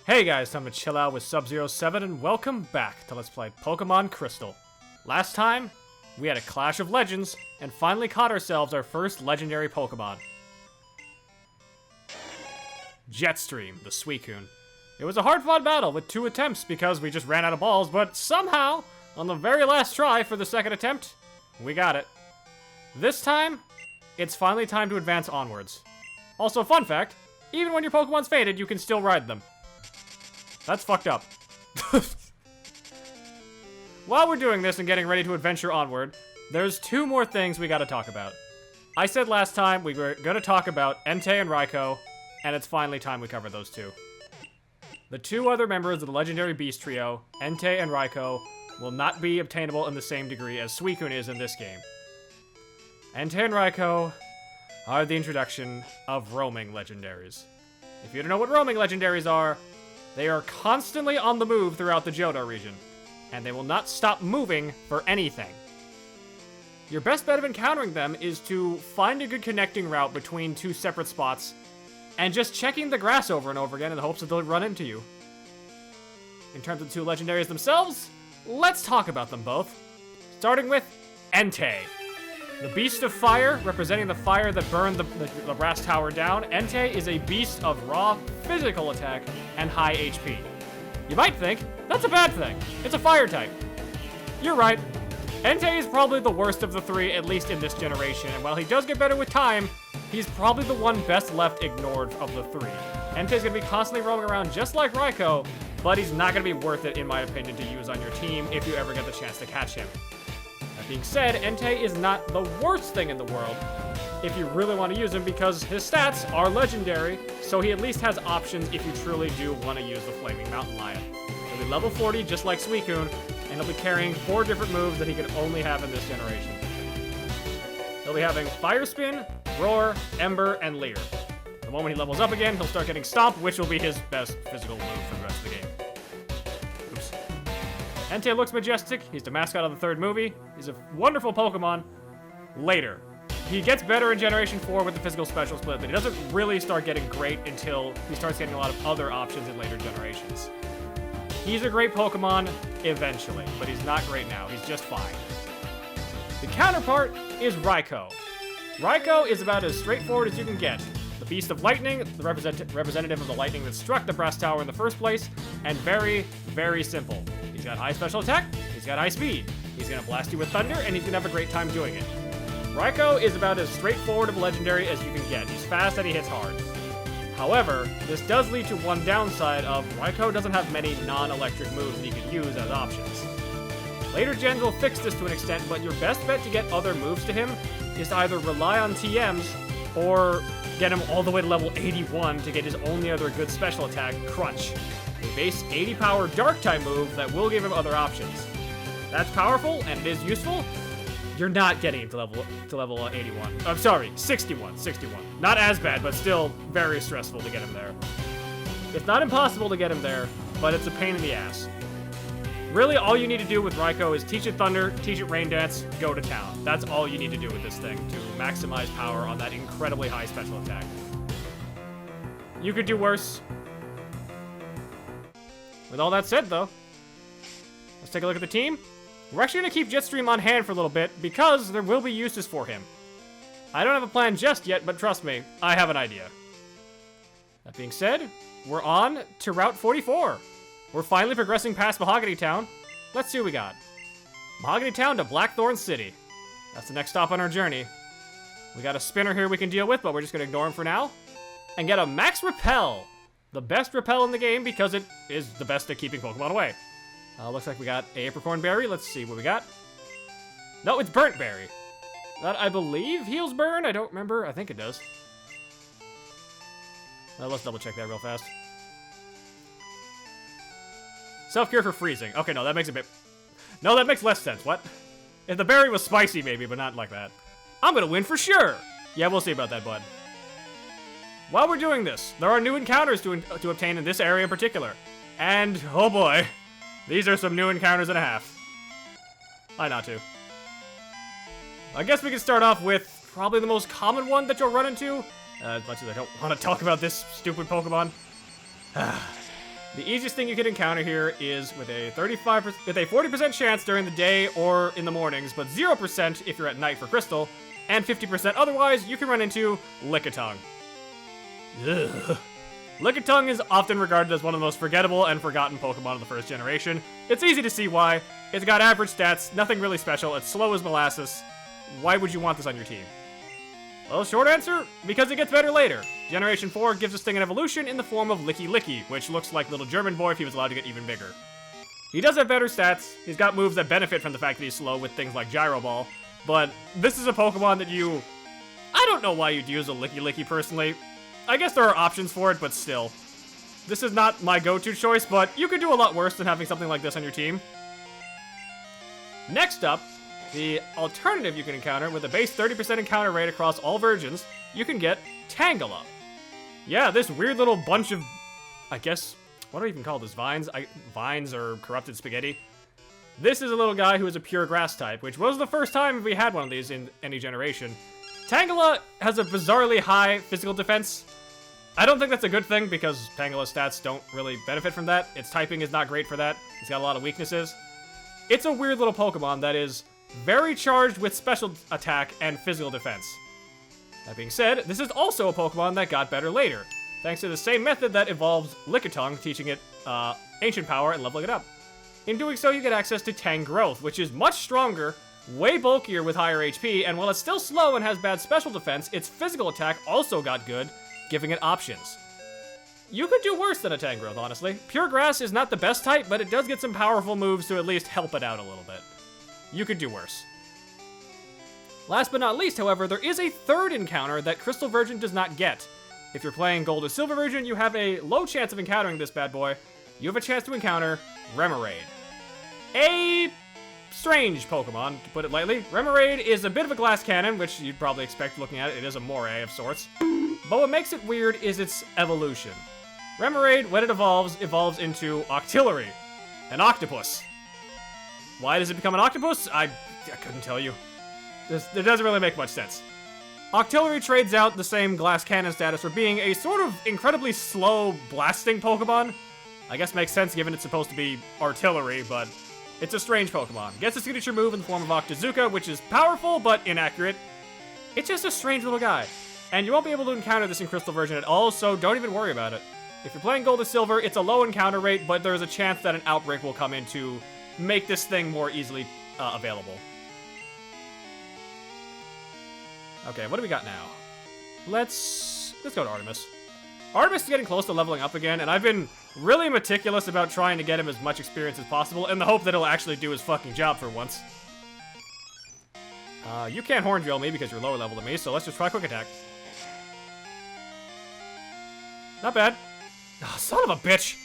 Hey guys, time to chill out with Sub-07 and welcome back to Let's Play Pokemon Crystal. Last time, we had a clash of legends and finally caught ourselves our first legendary Pokemon. Jetstream, the Suicune. It was a hard-fought battle with 2 attempts because we just ran out of balls, but somehow, on the very last try for the second attempt, we got it. This time, it's finally time to advance onwards. Also, fun fact, even when your Pokemon's fainted, you can still ride them. That's fucked up. While we're doing this and getting ready to adventure onward, there's 2 more things we gotta talk about. I said last time we were gonna talk about Entei and Raikou, and it's finally time we cover those 2. The 2 other members of the legendary beast trio, Entei and Raikou, will not be obtainable in the same degree as Suicune is in this game. Entei and Raikou are the introduction of roaming legendaries. If you don't know what roaming legendaries are, they are constantly on the move throughout the Johto region, and they will not stop moving for anything. Your best bet of encountering them is to find a good connecting route between 2 separate spots, and just checking the grass over and over again in the hopes that they'll run into you. In terms of the 2 legendaries themselves, let's talk about them both. Starting with Entei. The Beast of Fire, representing the fire that burned the brass tower down, Entei is a beast of raw physical attack and high HP. You might think, that's a bad thing. It's a fire type. You're right. Entei is probably the worst of the 3, at least in this generation, and while he does get better with time, he's probably the one best left ignored of the 3. Entei's gonna be constantly roaming around just like Raikou, but he's not gonna be worth it, in my opinion, to use on your team if you ever get the chance to catch him. That being said, Entei is not the worst thing in the world if you really want to use him because his stats are legendary, so he at least has options if you truly do want to use the Flaming Mountain Lion. He'll be level 40 just like Suicune, and he'll be carrying 4 different moves that he can only have in this generation. He'll be having Fire Spin, Roar, Ember, and Leer. The moment he levels up again, he'll start getting Stomp, which will be his best physical move for the rest of the game. Oops. Entei looks majestic. He's the mascot of the 3rd movie. He's a wonderful Pokemon. Later. He gets better in Generation 4 with the physical special split, but he doesn't really start getting great until he starts getting a lot of other options in later generations. He's a great Pokemon eventually, but he's not great now. He's just fine. The counterpart is Raikou. Raikou is about as straightforward as you can get. The Beast of Lightning, the representative of the lightning that struck the brass tower in the first place, and very, very simple. He's got high special attack, he's got high speed, he's gonna blast you with thunder, and he's gonna have a great time doing it. Raikou is about as straightforward of a legendary as you can get. He's fast and he hits hard. However, this does lead to one downside of Raikou doesn't have many non-electric moves that you can use as options. Later gens will fix this to an extent, but your best bet to get other moves to him is to either rely on TMs or get him all the way to level 81 to get his only other good special attack, Crunch. A base 80 power dark type move that will give him other options. That's powerful and it is useful. You're not getting him to level 81. I'm sorry, 61. Not as bad, but still very stressful to get him there. It's not impossible to get him there, but it's a pain in the ass. Really, all you need to do with Raikou is teach it Thunder, teach it Rain Dance, go to town. That's all you need to do with this thing to maximize power on that incredibly high special attack. You could do worse. With all that said, though, let's take a look at the team. We're actually going to keep Jetstream on hand for a little bit because there will be uses for him. I don't have a plan just yet, but trust me, I have an idea. That being said, we're on to Route 44. We're finally progressing past Mahogany Town. Let's see what we got. Mahogany Town to Blackthorn City. That's the next stop on our journey. We got a spinner here we can deal with, but we're just going to ignore him for now. And get a Max Repel. The best Repel in the game because it is the best at keeping Pokemon away. Looks like we got a Apricorn Berry. Let's see what we got. No, it's Burnt Berry. That, I believe, heals burn. I don't remember. I think it does. Let's double check that real fast. Self-cure for freezing. Okay, no, that makes a bit... No, that makes less sense. What? If the berry was spicy, maybe, but not like that. I'm gonna win for sure! Yeah, we'll see about that, bud. While we're doing this, there are new encounters to obtain in this area in particular. And, oh boy, these are some new encounters and a half. Why not to? I guess we can start off with probably the most common one that you'll run into. As much as I don't want to talk about this stupid Pokemon. The easiest thing you can encounter here is with a 40% chance during the day or in the mornings, but 0% if you're at night for Crystal, and 50% otherwise, you can run into Lickitung. Ugh. Lickitung is often regarded as one of the most forgettable and forgotten Pokemon of the first generation. It's easy to see why. It's got average stats, nothing really special, it's slow as molasses. Why would you want this on your team? Well, short answer, because it gets better later. Generation 4 gives this thing an evolution in the form of Licky Licky, which looks like Little German Boy if he was allowed to get even bigger. He does have better stats, he's got moves that benefit from the fact that he's slow with things like Gyro Ball, but this is a Pokemon that I don't know why you'd use a Licky Licky personally. I guess there are options for it, but still. This is not my go-to choice, but you could do a lot worse than having something like this on your team. Next up, the alternative you can encounter with a base 30% encounter rate across all versions, you can get Tangela. Yeah, this weird little bunch of, I guess, what do I even call this? Vines or corrupted spaghetti? This is a little guy who is a pure grass type, which was the first time we had one of these in any generation. Tangela has a bizarrely high physical defense. I don't think that's a good thing because Tangela's stats don't really benefit from that. Its typing is not great for that. It's got a lot of weaknesses. It's a weird little Pokemon that is very charged with special attack and physical defense. That being said, this is also a Pokemon that got better later, thanks to the same method that evolved Lickitung, teaching it Ancient Power and leveling it up. In doing so, you get access to Tangrowth, which is much stronger, way bulkier with higher HP, and while it's still slow and has bad special defense, its physical attack also got good, giving it options. You could do worse than a Tangrowth, honestly. Pure Grass is not the best type, but it does get some powerful moves to at least help it out a little bit. You could do worse. Last but not least, however, there is a third encounter that Crystal Version does not get. If you're playing Gold or Silver Version, you have a low chance of encountering this bad boy. You have a chance to encounter Remoraid. A strange Pokemon, to put it lightly. Remoraid is a bit of a glass cannon, which you'd probably expect looking at it. It is a moray of sorts. But what makes it weird is its evolution. Remoraid, when it evolves into Octillery, an octopus. Why does it become an octopus? I couldn't tell you. It doesn't really make much sense. Octillery trades out the same glass cannon status for being a sort of incredibly slow blasting Pokemon. I guess makes sense given it's supposed to be artillery, but it's a strange Pokemon. Gets a signature move in the form of Octazooka, which is powerful but inaccurate. It's just a strange little guy. And you won't be able to encounter this in Crystal Version at all, so don't even worry about it. If you're playing Gold or Silver, it's a low encounter rate, but there's a chance that an outbreak will come in to make this thing more easily available. Okay, what do we got now? Let's go to Artemis. Artemis is getting close to leveling up again, and I've been really meticulous about trying to get him as much experience as possible in the hope that he'll actually do his fucking job for once. You can't Horn Drill me because you're lower level than me, so let's just try Quick Attack. Not bad. Oh, son of a bitch!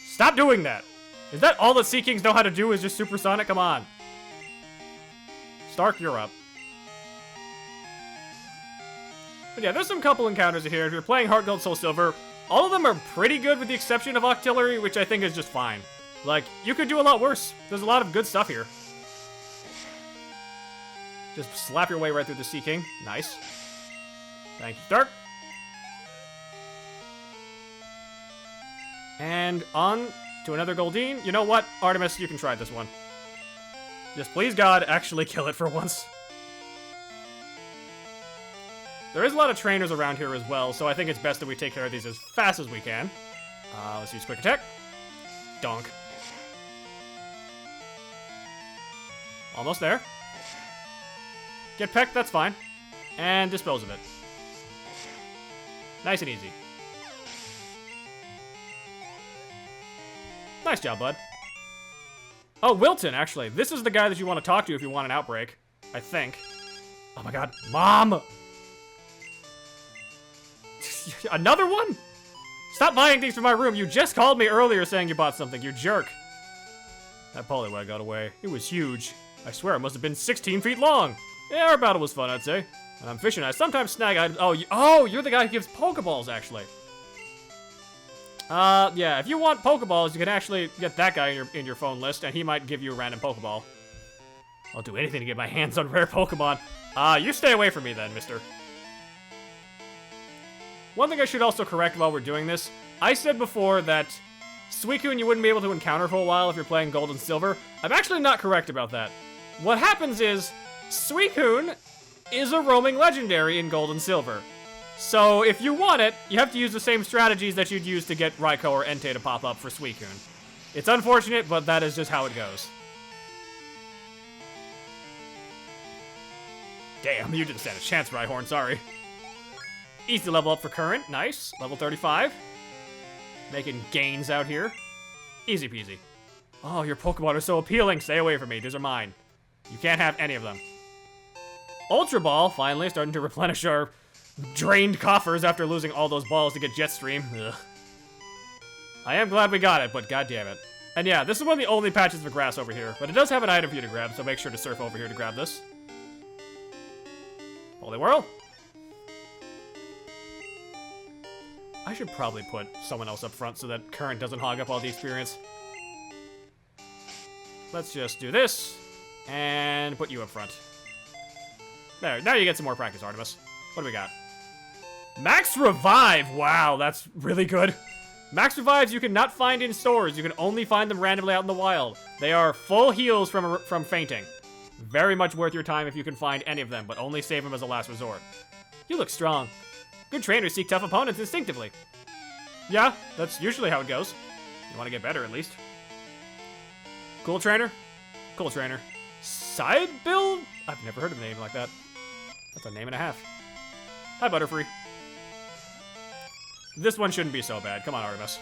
Stop doing that! Is that all that Sea Kings know how to do is just Supersonic? Come on. Stark, you're up. But yeah, there's some couple encounters here. If you're playing Heart Gold, Soul Silver, all of them are pretty good with the exception of Octillery, which I think is just fine. Like, you could do a lot worse. There's a lot of good stuff here. Just slap your way right through the Sea King. Nice. Thank you, Stark. And on to another Goldeen. You know what, Artemis, you can try this one. Just please God, actually kill it for once. There is a lot of trainers around here as well, so I think it's best that we take care of these as fast as we can. Let's use Quick Attack. Donk. Almost there. Get pecked, that's fine. And dispose of it. Nice and easy. Nice job, bud. Oh, Wilton, actually. This is the guy that you want to talk to if you want an outbreak. I think. Oh my god. Mom! Another one? Stop buying things from my room. You just called me earlier saying you bought something, you jerk. That Poliwag got away. It was huge. I swear it must have been 16 feet long. Yeah, our battle was fun, I'd say. When I'm fishing, I sometimes snag items. Oh, you're the guy who gives Pokeballs, actually. Yeah, if you want Pokeballs, you can actually get that guy in your phone list, and he might give you a random Pokeball. I'll do anything to get my hands on rare Pokemon. You stay away from me then, mister. One thing I should also correct while we're doing this, I said before that Suicune you wouldn't be able to encounter for a while if you're playing Gold and Silver. I'm actually not correct about that. What happens is, Suicune is a roaming legendary in Gold and Silver. So if you want it, you have to use the same strategies that you'd use to get Raikou or Entei to pop up for Suicune. It's unfortunate, but that is just how it goes. Damn, you didn't stand a chance, Rhyhorn, sorry. Easy level up for Current, nice. Level 35. Making gains out here. Easy peasy. Oh, your Pokemon are so appealing. Stay away from me, these are mine. You can't have any of them. Ultra Ball, finally, starting to replenish our drained coffers after losing all those balls to get Jetstream. Ugh. I am glad we got it, but goddammit. And yeah, this is one of the only patches of grass over here, but it does have an item for you to grab, so make sure to surf over here to grab this. Holy Whirl. I should probably put someone else up front so that Current doesn't hog up all the experience. Let's just do this, and put you up front. There, now you get some more practice, Artemis. What do we got? Max Revive! Wow, that's really good. Max Revives you cannot find in stores. You can only find them randomly out in the wild. They are full heals from fainting. Very much worth your time if you can find any of them, but only save them as a last resort. You look strong. Good trainers seek tough opponents instinctively. Yeah, that's usually how it goes. You want to get better, at least. Cool trainer? Cool trainer. Side build? I've never heard of a name like that. That's a name and a half. Hi, Butterfree. This one shouldn't be so bad. Come on, Artemis.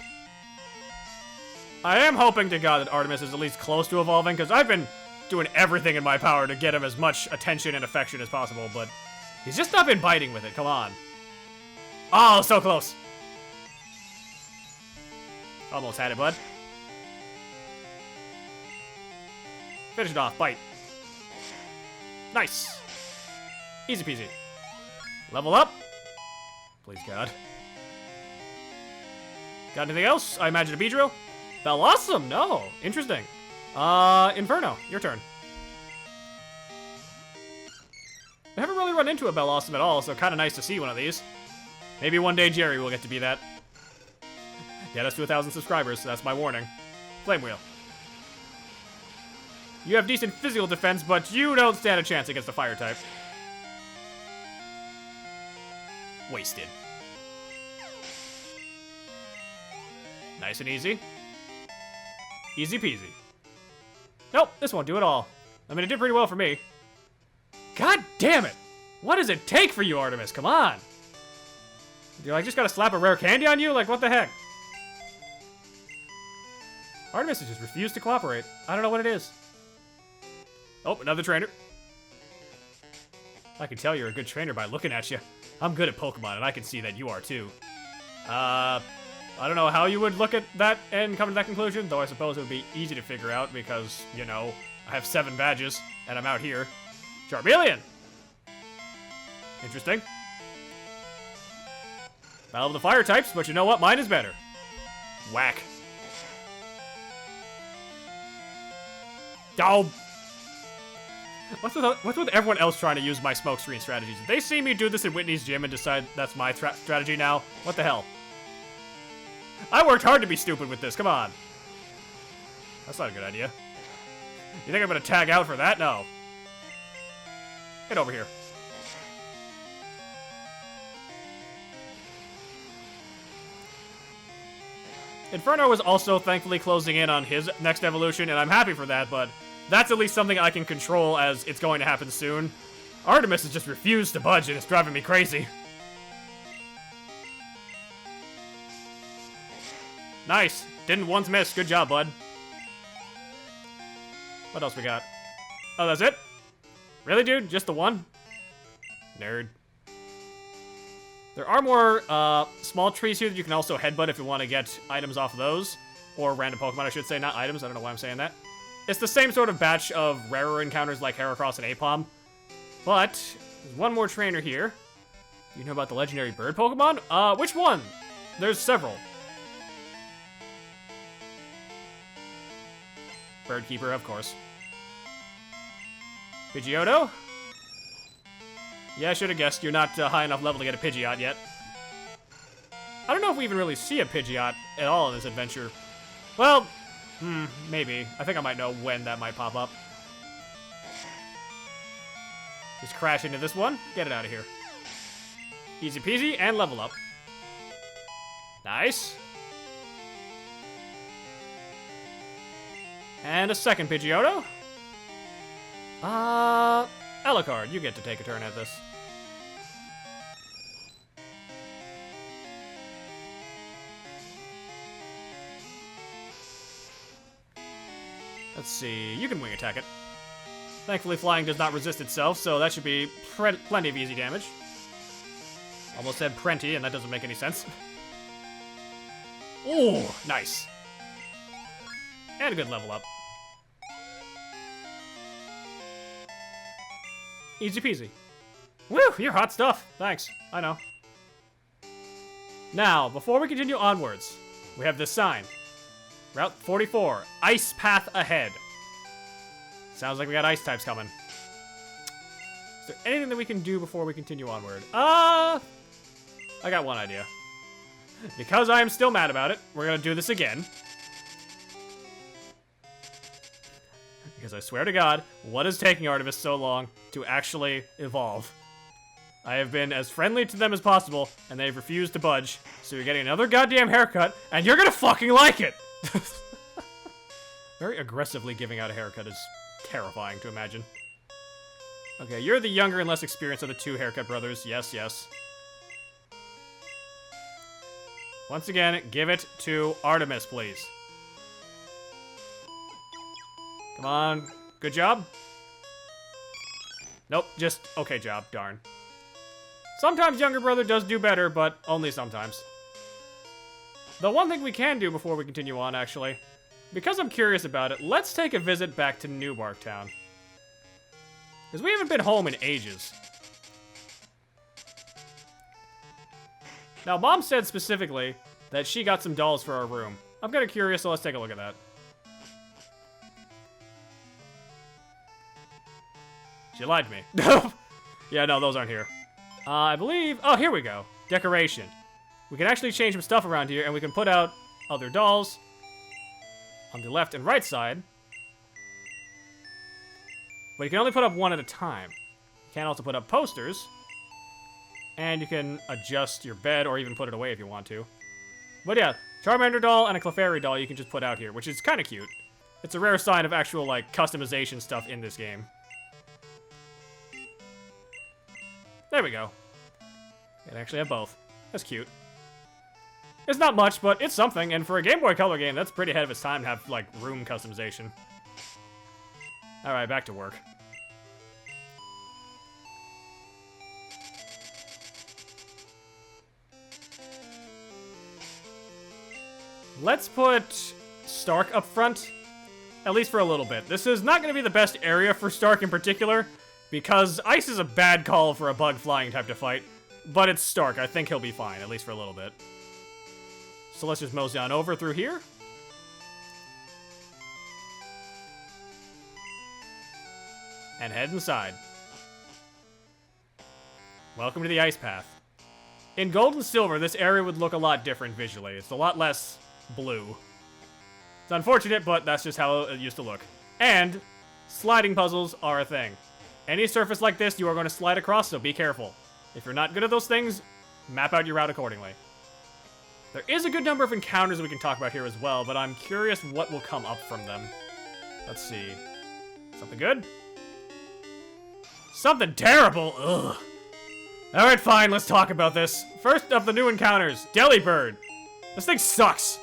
I am hoping to God that Artemis is at least close to evolving, because I've been doing everything in my power to get him as much attention and affection as possible, but he's just not been biting with it. Come on. Oh, so close. Almost had it, bud. Finish it off. Bite. Nice. Easy peasy. Level up. Please, God. Got anything else? I imagine a Beedrill. Bellossom. No. Interesting. Inferno. Your turn. I haven't really run into a Bellossom at all, so kind of nice to see one of these. Maybe one day Jerry will get to be that. Get us to 1,000 subscribers, so that's my warning. Flame Wheel. You have decent physical defense, but you don't stand a chance against a fire type. Wasted. Nice and easy. Easy peasy. Nope, this won't do at all. I mean, it did pretty well for me. God damn it! What does it take for you, Artemis? Come on! Do I just gotta slap a rare candy on you? Like, what the heck? Artemis has just refused to cooperate. I don't know what it is. Oh, another trainer. I can tell you're a good trainer by looking at you. I'm good at Pokemon, and I can see that you are too. I don't know how you would look at that and come to that conclusion, though I suppose it would be easy to figure out because, you know, I have 7 badges, and I'm out here. Charmeleon! Interesting. Battle of the fire types, but you know what? Mine is better. Whack. Oh! What's with everyone else trying to use my smokescreen strategies? If they see me do this in Whitney's gym and decide that's my strategy now, what the hell? I worked hard to be stupid with this, come on. That's not a good idea. You think I'm gonna tag out for that? No. Get over here. Inferno is also thankfully closing in on his next evolution, and I'm happy for that, but that's at least something I can control as it's going to happen soon. Artemis has just refused to budge, and it's driving me crazy. Nice. Didn't once miss. Good job, bud. What else we got? Oh, that's it? Really, dude? Just the one? Nerd. There are more small trees here that you can also headbutt if you want to get items off of those. Or random Pokemon, I should say, not items. I don't know why I'm saying that. It's the same sort of batch of rarer encounters like Heracross and Apom. But, there's one more trainer here. You know about the legendary bird Pokemon? Which one? There's several. Birdkeeper, of course. Pidgeotto? Yeah, I should have guessed. You're not high enough level to get a Pidgeot yet. I don't know if we even really see a Pidgeot at all in this adventure. Well, maybe. I think I might know when that might pop up. Just crash into this one. Get it out of here. Easy peasy and level up. Nice. And a second Pidgeotto. Alucard, you get to take a turn at this. Let's see, you can wing attack it. Thankfully, flying does not resist itself, so that should be plenty of easy damage. Almost said plenty, and that doesn't make any sense. Ooh, nice. And a good level up. Easy peasy. Woo, you're hot stuff. Thanks, I know. Now, before we continue onwards, we have this sign. Route 44, Ice Path ahead. Sounds like we got ice types coming. Is there anything that we can do before we continue onward? I got one idea. Because I am still mad about it, we're gonna do this again. Because I swear to God, what is taking Artemis so long to actually evolve? I have been as friendly to them as possible, and they've refused to budge. So you're getting another goddamn haircut, and you're gonna fucking like it! Very aggressively giving out a haircut is terrifying to imagine. Okay, you're the younger and less experienced of the two haircut brothers. Yes, yes. Once again, give it to Artemis, please. Come on. Good job. Nope, just okay job. Darn. Sometimes younger brother does do better, but only sometimes. The one thing we can do before we continue on, actually, because I'm curious about it, let's take a visit back to New Bark Town. Because we haven't been home in ages. Now, Mom said specifically that she got some dolls for our room. I'm kind of curious, so let's take a look at that. She lied to me. Yeah, no, those aren't here. I believe... Oh, here we go. Decoration. We can actually change some stuff around here, and we can put out other dolls on the left and right side. But you can only put up one at a time. You can also put up posters. And you can adjust your bed or even put it away if you want to. But yeah, Charmander doll and a Clefairy doll you can just put out here, which is kind of cute. It's a rare sign of actual, like, customization stuff in this game. There we go. You can actually have both. That's cute. It's not much, but it's something, and for a Game Boy Color game, that's pretty ahead of its time to have, like, room customization. Alright, back to work. Let's put Stark up front, at least for a little bit. This is not going to be the best area for Stark in particular, because Ice is a bad call for a bug flying type to fight, but it's Stark. I think he'll be fine, at least for a little bit. So let's just mosey on over through here. And head inside. Welcome to the Ice Path. In Gold and Silver, this area would look a lot different visually. It's a lot less blue. It's unfortunate, but that's just how it used to look. And sliding puzzles are a thing. Any surface like this, you are going to slide across, so be careful. If you're not good at those things, map out your route accordingly. There is a good number of encounters we can talk about here as well, but I'm curious what will come up from them. Let's see. Something good? Something terrible! Ugh. Alright, fine, let's talk about this. First of the new encounters, Delibird. This thing sucks.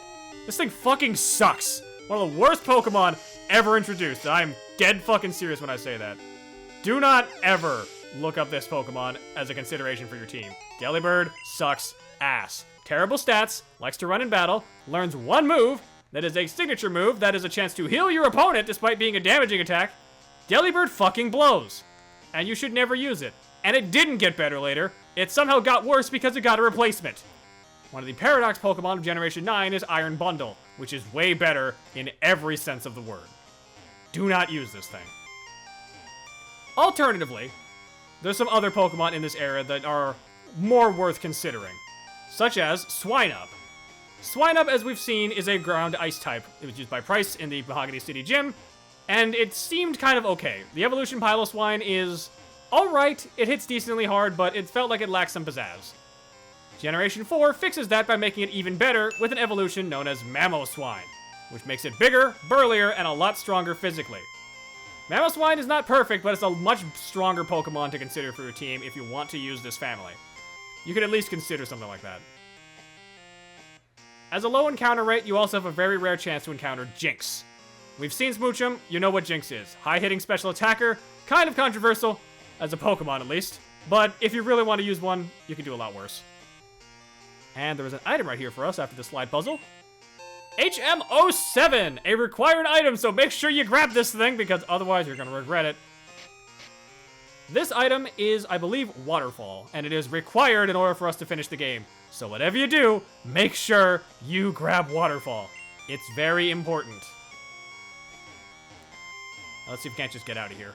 This thing fucking sucks. One of the worst Pokemon ever introduced. I'm dead fucking serious when I say that. Do not ever look up this Pokemon as a consideration for your team. Delibird sucks ass. Terrible stats, likes to run in battle, learns one move, that is a signature move, that is a chance to heal your opponent despite being a damaging attack. Delibird fucking blows. And you should never use it. And it didn't get better later. It somehow got worse because it got a replacement. One of the Paradox Pokemon of Generation 9 is Iron Bundle, which is way better in every sense of the word. Do not use this thing. Alternatively, there's some other Pokemon in this area that are more worth considering, such as Swinub. Swinub, as we've seen, is a ground ice type. It was used by Price in the Mahogany City Gym, and it seemed kind of okay. The evolution Piloswine is alright, it hits decently hard, but it felt like it lacked some pizzazz. Generation 4 fixes that by making it even better with an evolution known as Mamoswine, which makes it bigger, burlier, and a lot stronger physically. Mamoswine is not perfect, but it's a much stronger Pokemon to consider for your team if you want to use this family. You could at least consider something like that. As a low encounter rate, you also have a very rare chance to encounter Jinx. We've seen Smoochum, you know what Jinx is. High-hitting special attacker, kind of controversial, as a Pokemon at least, but if you really want to use one, you can do a lot worse. And there is an item right here for us after the slide puzzle. HM07, a required item, so make sure you grab this thing because otherwise you're going to regret it. This item is, I believe, Waterfall, and it is required in order for us to finish the game. So whatever you do, make sure you grab Waterfall. It's very important. Now, let's see if we can't just get out of here.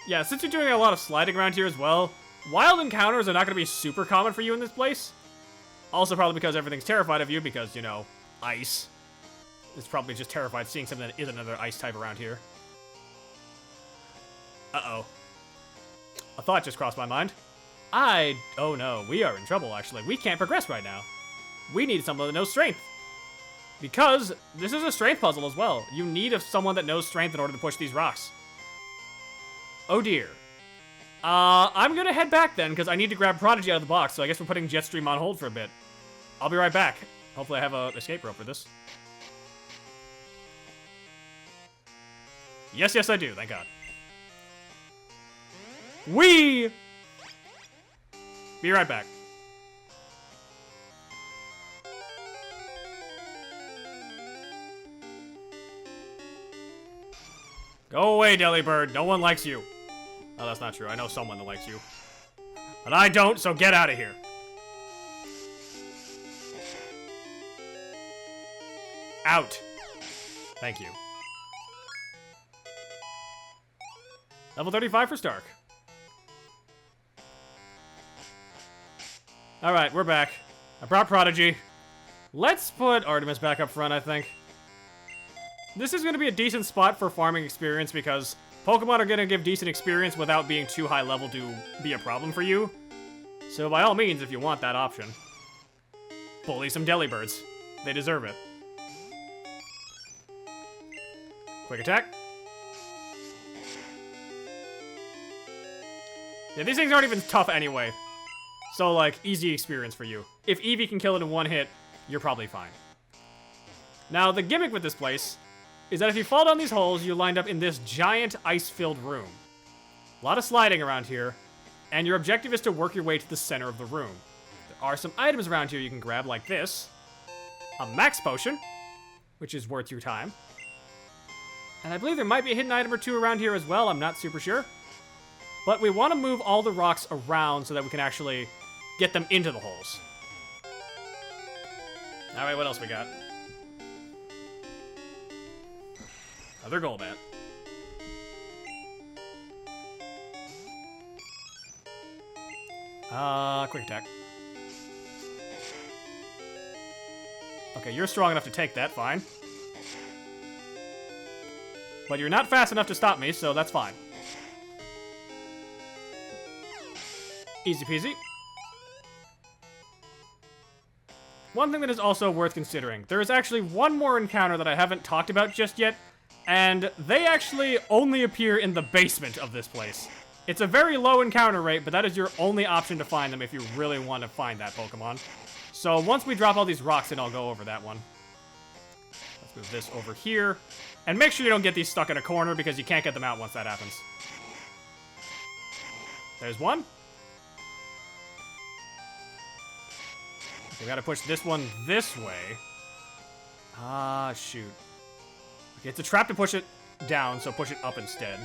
Yeah, since you're doing a lot of sliding around here as well, wild encounters are not going to be super common for you in this place. Also probably because everything's terrified of you because, you know, ice. It's probably just terrified seeing something that isn't another ice type around here. Uh-oh. A thought just crossed my mind. Oh no, we are in trouble actually. We can't progress right now. We need someone that knows strength. Because this is a strength puzzle as well. You need someone that knows strength in order to push these rocks. Oh dear. I'm gonna head back then, because I need to grab Prodigy out of the box, so I guess we're putting Jetstream on hold for a bit. I'll be right back. Hopefully I have an escape rope for this. Yes, I do, thank God. Be right back. Go away, Delibird. No one likes you. Oh, that's not true. I know someone that likes you. But I don't, so get out of here. Out. Thank you. Level 35 for Stark. Alright, we're back. I brought Prodigy. Let's put Artemis back up front, I think. This is going to be a decent spot for farming experience because Pokemon are going to give decent experience without being too high level to be a problem for you. So by all means, if you want that option, bully some Delibirds. They deserve it. Quick attack. Yeah, these things aren't even tough anyway. So, like, easy experience for you. If Eevee can kill it in one hit, you're probably fine. Now, the gimmick with this place is that if you fall down these holes, you wind up in this giant ice-filled room. A lot of sliding around here, and your objective is to work your way to the center of the room. There are some items around here you can grab, like this. A max potion, which is worth your time. And I believe there might be a hidden item or two around here as well, I'm not super sure. But we want to move all the rocks around so that we can actually get them into the holes. Alright, what else we got? Another Golbat. Quick attack. Okay, you're strong enough to take that, fine. But you're not fast enough to stop me, so that's fine. Easy peasy. One thing that is also worth considering, there is actually one more encounter that I haven't talked about just yet, and they actually only appear in the basement of this place. It's a very low encounter rate, but that is your only option to find them if you really want to find that Pokemon. So once we drop all these rocks in, I'll go over that one. Let's move this over here. And make sure you don't get these stuck in a corner because you can't get them out once that happens. There's one. Okay, we gotta push this one this way. Ah, shoot. Okay, it's a trap to push it down, so push it up instead.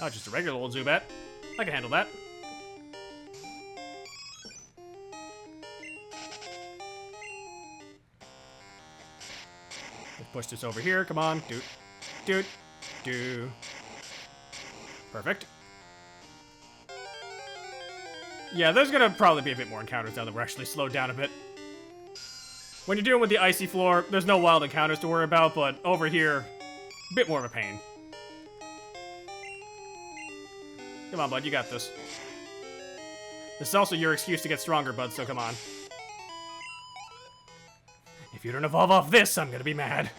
Oh, just a regular old Zubat. I can handle that. Let's push this over here. Come on. Do. Perfect. Yeah, there's gonna probably be a bit more encounters now that we're actually slowed down a bit. When you're dealing with the icy floor, there's no wild encounters to worry about, but over here, a bit more of a pain. Come on, bud, you got this. This is also your excuse to get stronger, bud, so come on. If you don't evolve off this, I'm gonna be mad.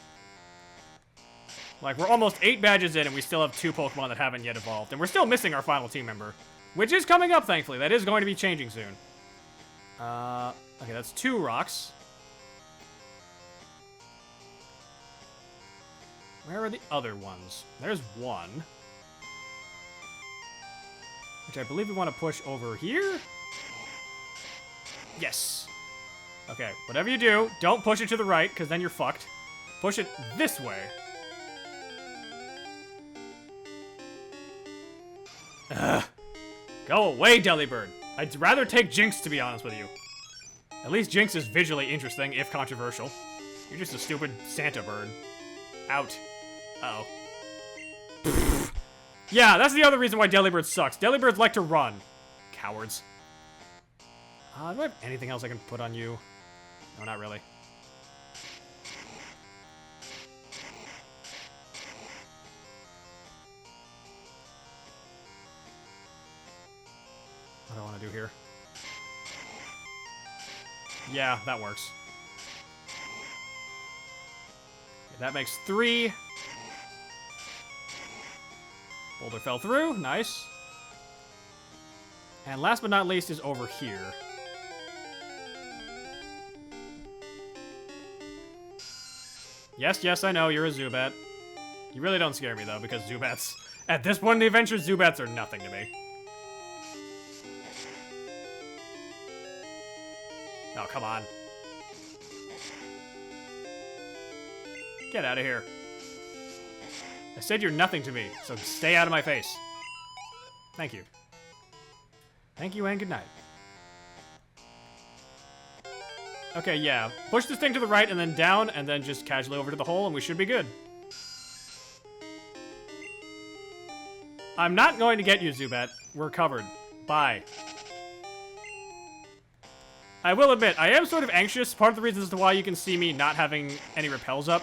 Like, we're almost 8 badges in, and we still have 2 Pokemon that haven't yet evolved. And we're still missing our final team member, which is coming up, thankfully. That is going to be changing soon. Okay, that's 2 rocks. Where are the other ones? There's 1. Which I believe we want to push over here? Yes. Okay, whatever you do, don't push it to the right, because then you're fucked. Push it this way. Ugh. Go away, Delibird. I'd rather take Jinx, to be honest with you. At least Jinx is visually interesting, if controversial. You're just a stupid Santa bird. Out. Uh-oh. Yeah, that's the other reason why Delibird sucks. Delibirds like to run. Cowards. Do I have anything else I can put on you? No, not really. What do I want to do here? Yeah, that works. Okay, that makes 3. Boulder fell through. Nice. And last but not least is over here. Yes, yes, I know, you're a Zubat. You really don't scare me, though, because Zubats... At this point in the adventure, Zubats are nothing to me. Oh, come on. Get out of here. I said you're nothing to me, so stay out of my face. Thank you. Thank you and good night. Okay, yeah. Push this thing to the right and then down, and then just casually over to the hole, and we should be good. I'm not going to get you, Zubat. We're covered. Bye. I will admit, I am sort of anxious. Part of the reason as to why you can see me not having any repels up.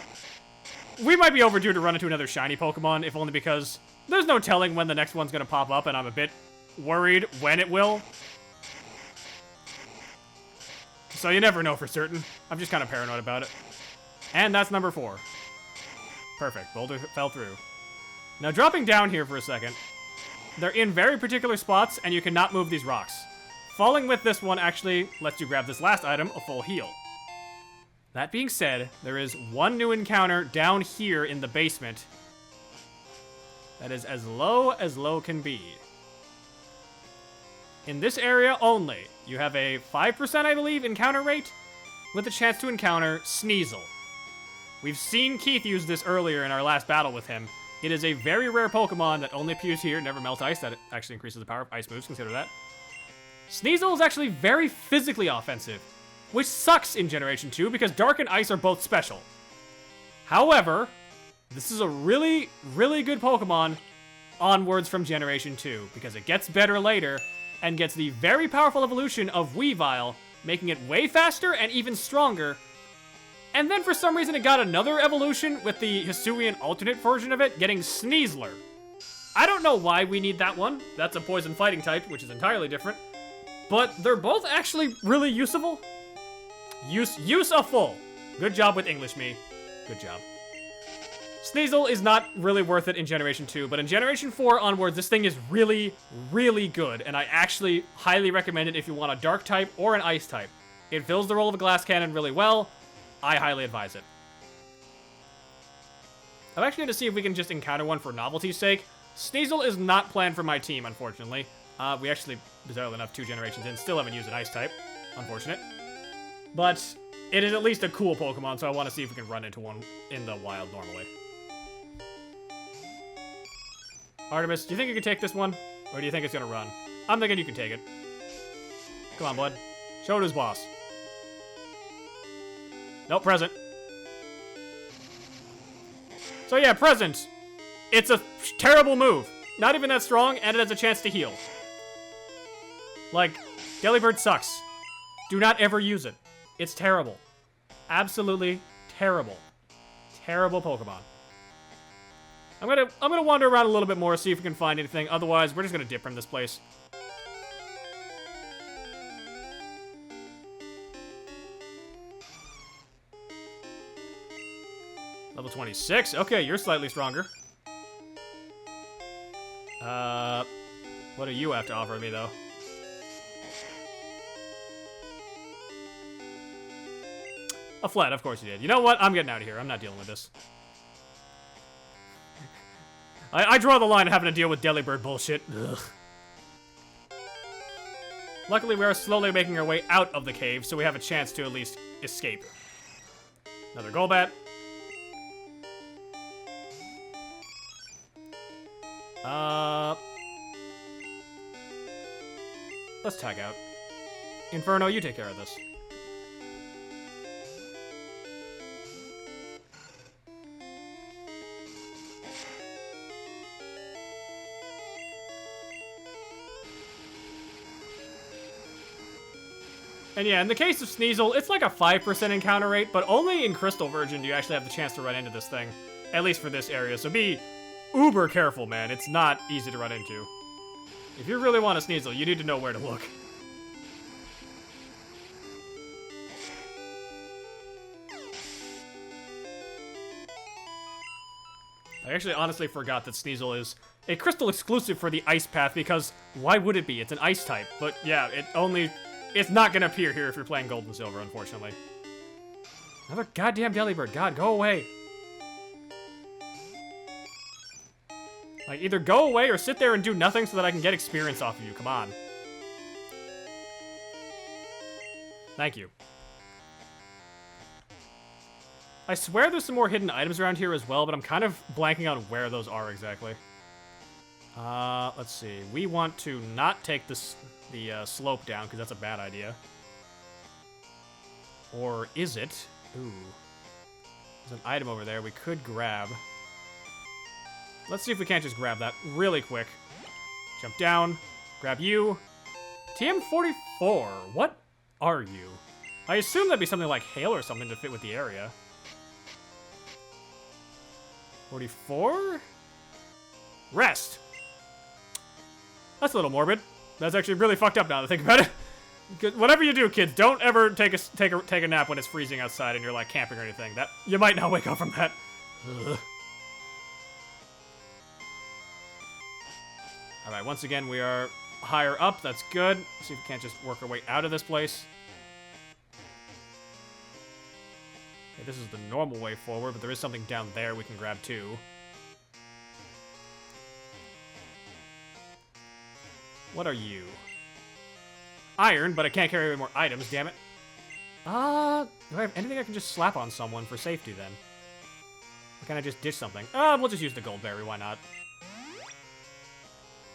We might be overdue to run into another shiny Pokemon, if only because there's no telling when the next one's going to pop up, and I'm a bit worried when it will. So you never know for certain. I'm just kind of paranoid about it. And that's number 4. Perfect. Boulder fell through. Now dropping down here for a second. They're in very particular spots, and you cannot move these rocks. Falling with this one actually lets you grab this last item, a full heal. That being said, there is one new encounter down here in the basement. That is as low can be. In this area only, you have a 5%, I believe, encounter rate with a chance to encounter Sneasel. We've seen Keith use this earlier in our last battle with him. It is a very rare Pokemon that only appears here, never melts ice. That actually increases the power of ice moves, consider that. Sneasel is actually very physically offensive, which sucks in Generation 2 because Dark and Ice are both special. However, this is a really, really good Pokemon onwards from Generation 2 because it gets better later and gets the very powerful evolution of Weavile, making it way faster and even stronger. And then for some reason it got another evolution with the Hisuian alternate version of it, getting Sneasler. I don't know why we need that one. That's a poison fighting type, which is entirely different. But they're both actually really usable. Useful. Good job with English, me. Good job. Sneasel is not really worth it in Generation 2, but in Generation 4 onwards, this thing is really, really good, and I actually highly recommend it if you want a Dark type or an Ice type. It fills the role of a Glass Cannon really well. I highly advise it. I'm actually going to see if we can just encounter one for novelty's sake. Sneasel is not planned for my team, unfortunately. We actually, bizarrely enough, 2 generations in, still haven't used an Ice type. Unfortunate. But it is at least a cool Pokemon, so I want to see if we can run into one in the wild normally. Artemis, do you think you can take this one? Or do you think it's going to run? I'm thinking you can take it. Come on, bud. Show it to his boss. Nope, present. So yeah, present. It's a terrible move. Not even that strong, and it has a chance to heal. Like, Delibird sucks. Do not ever use it. It's terrible. Absolutely terrible. Terrible Pokemon. I'm gonna wander around a little bit more, see if we can find anything. Otherwise, we're just gonna dip from this place. Level 26. Okay, you're slightly stronger. What do you have to offer me, though? A flat, of course you did. You know what? I'm getting out of here. I'm not dealing with this. I draw the line of having to deal with Delibird bullshit. Ugh. Luckily, we are slowly making our way out of the cave, so we have a chance to at least escape. Another Golbat. Let's tag out. Inferno, you take care of this. And yeah, in the case of Sneasel, it's like a 5% encounter rate, but only in Crystal Version do you actually have the chance to run into this thing. At least for this area, so be uber careful, man. It's not easy to run into. If you really want a Sneasel, you need to know where to look. I actually honestly forgot that Sneasel is a crystal exclusive for the ice path, because why would it be? It's an ice type. But yeah, it's not gonna appear here if you're playing Gold and Silver, unfortunately. Another goddamn Delibird. God, go away. Like, either go away or sit there and do nothing so that I can get experience off of you. Come on. Thank you. I swear there's some more hidden items around here as well, but I'm kind of blanking on where those are exactly. Let's see. We want to not take the slope down, because that's a bad idea. Or is it? Ooh. There's an item over there we could grab. Let's see if we can't just grab that really quick. Jump down. Grab you. TM44. What are you? I assume that'd be something like Hail or something to fit with the area. 44? Rest. That's a little morbid. That's actually really fucked up now to think about it. Whatever you do, kids, don't ever take a nap when it's freezing outside and you're like camping or anything. That you might not wake up from that. Ugh. All right, once again we are higher up. That's good. Let's see if we can't just work our way out of this place. Okay, this is the normal way forward, but there is something down there we can grab too. What are you? Iron, but I can't carry any more items, damn it. Do I have anything I can just slap on someone for safety then? Or can I just dish something? We'll just use the gold berry, why not?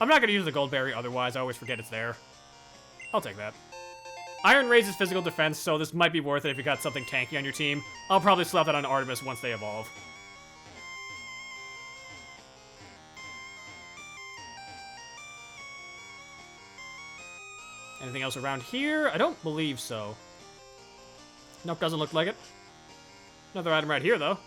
I'm not gonna use the gold berry otherwise, I always forget it's there. I'll take that. Iron raises physical defense, so this might be worth it if you got something tanky on your team. I'll probably slap that on Artemis once they evolve. Anything else around here? I don't believe so. Nope, doesn't look like it. Another item right here, though.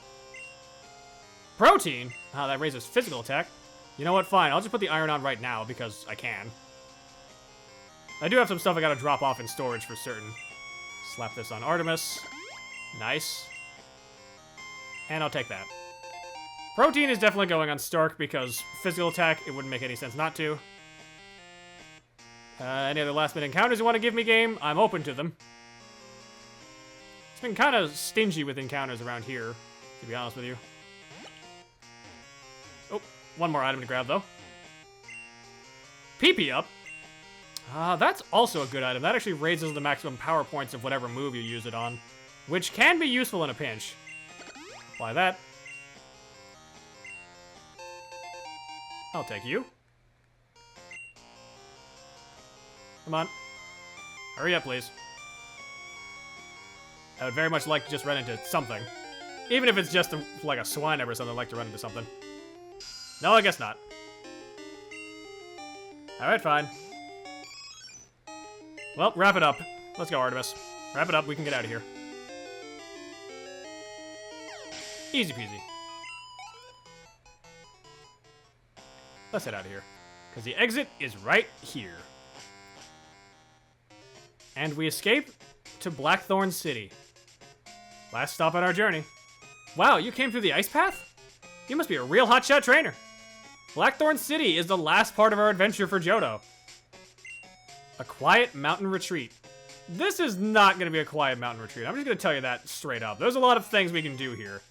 Protein? That raises physical attack. You know what? Fine. I'll just put the iron on right now because I can. I do have some stuff I gotta drop off in storage for certain. Slap this on Artemis. Nice. And I'll take that. Protein is definitely going on Stark because physical attack, it wouldn't make any sense not to. Any other last minute encounters you want to give me, game? I'm open to them. It's been kind of stingy with encounters around here, to be honest with you. Oh, one more item to grab, though. PP up. That's also a good item. That actually raises the maximum power points of whatever move you use it on, which can be useful in a pinch. Apply that. I'll take you. Come on. Hurry up, please. I would very much like to just run into something. Even if it's just like a swine or something, I'd like to run into something. No, I guess not. Alright, fine. Well, wrap it up. Let's go, Artemis. Wrap it up. We can get out of here. Easy peasy. Let's head out of here. Because the exit is right here. And we escape to Blackthorn City. Last stop on our journey. Wow, you came through the ice path? You must be a real hotshot trainer. Blackthorn City is the last part of our adventure for Johto. A quiet mountain retreat. This is not going to be a quiet mountain retreat. I'm just going to tell you that straight up. There's a lot of things we can do here.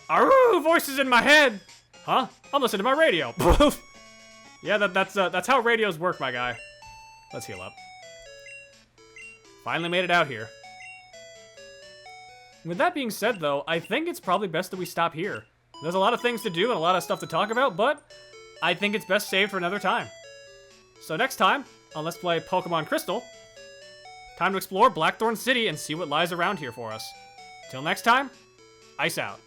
Aroo! Voices in my head! Huh? I'm listening to my radio. Yeah, that's how radios work, my guy. Let's heal up. Finally made it out here. With that being said, though, I think it's probably best that we stop here. There's a lot of things to do and a lot of stuff to talk about, but I think it's best saved for another time. So next time, on Let's Play Pokemon Crystal, time to explore Blackthorn City and see what lies around here for us. Till next time, ice out.